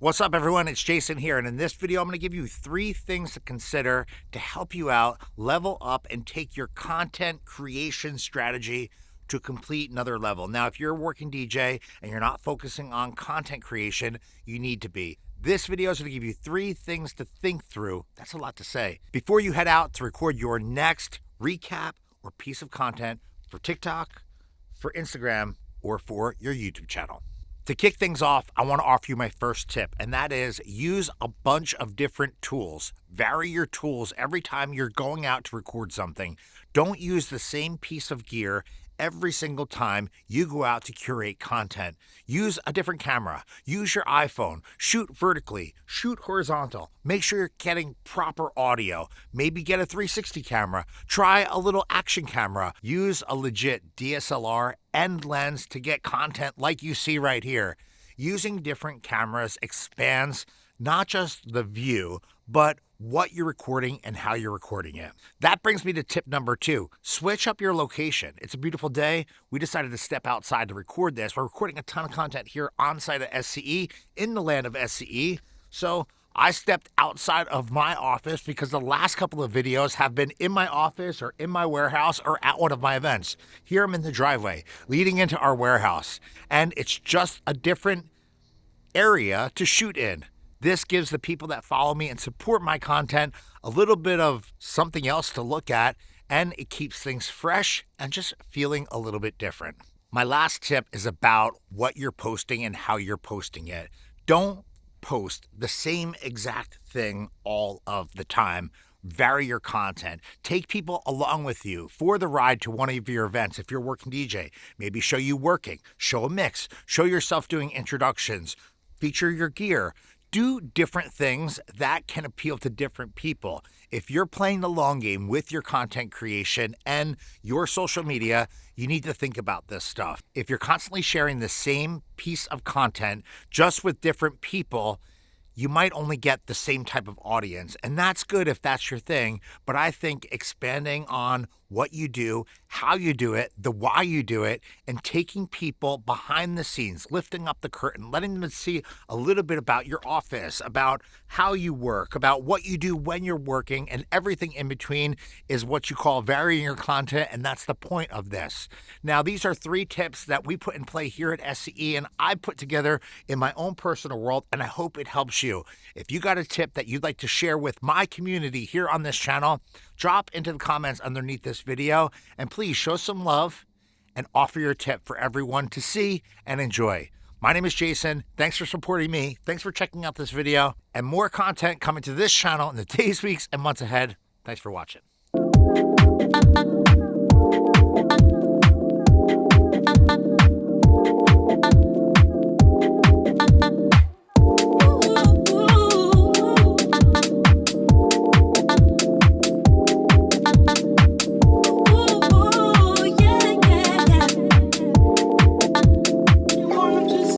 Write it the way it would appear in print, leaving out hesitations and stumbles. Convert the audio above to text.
What's up, everyone? It's Jason here, and in this video, I'm going to give you 3 things to consider to help you out, level up, and take your content creation strategy to complete another level. Now, if you're a working DJ and you're not focusing on content creation, you need to be. This video is going to give you 3 things to think through. That's a lot to say. Before you head out to record your next recap or piece of content for TikTok, for Instagram, or for your YouTube channel. To kick things off, I want to offer you my first tip, and that is use a bunch of different tools. Vary your tools every time you're going out to record something. Don't use the same piece of gear every single time you go out to curate content. Use a different camera. Use your iPhone. Shoot vertically. Shoot horizontal. Make sure you're getting proper audio. Maybe get a 360 camera. Try a little action camera. Use a legit DSLR and lens to get content like you see right here. Using different cameras expands not just the view, but what you're recording and how you're recording it. That brings me to tip number 2. Switch up your location. It's a beautiful day. We decided to step outside to record this. We're recording a ton of content here on site at SCE, in the land of SCE. So I stepped outside of my office because the last couple of videos have been in my office or in my warehouse or at one of my events. Here I'm in the driveway leading into our warehouse, and it's just a different area to shoot in. This gives the people that follow me and support my content a little bit of something else to look at, and it keeps things fresh and just feeling a little bit different. My last tip is about what you're posting and how you're posting it. Don't post the same exact thing all of the time. Vary your content. Take people along with you for the ride to one of your events. If you're a working DJ, maybe show you working, show a mix, show yourself doing introductions, feature your gear. Do different things that can appeal to different people. If you're playing the long game with your content creation and your social media, you need to think about this stuff. If you're constantly sharing the same piece of content just with different people, you might only get the same type of audience. And that's good if that's your thing. But I think expanding on what you do, how you do it, the why you do it, and taking people behind the scenes, lifting up the curtain, letting them see a little bit about your office, about how you work, about what you do when you're working, and everything in between is what you call varying your content, and that's the point of this. Now, these are 3 tips that we put in play here at SCE, and I put together in my own personal world, and I hope it helps you. If you got a tip that you'd like to share with my community here on this channel, drop into the comments underneath this video, and please show some love and offer your tip for everyone to see and enjoy. My name is Jason. Thanks for supporting me. Thanks for checking out this video, and more content coming to this channel in the days, weeks, and months ahead. Thanks for watching.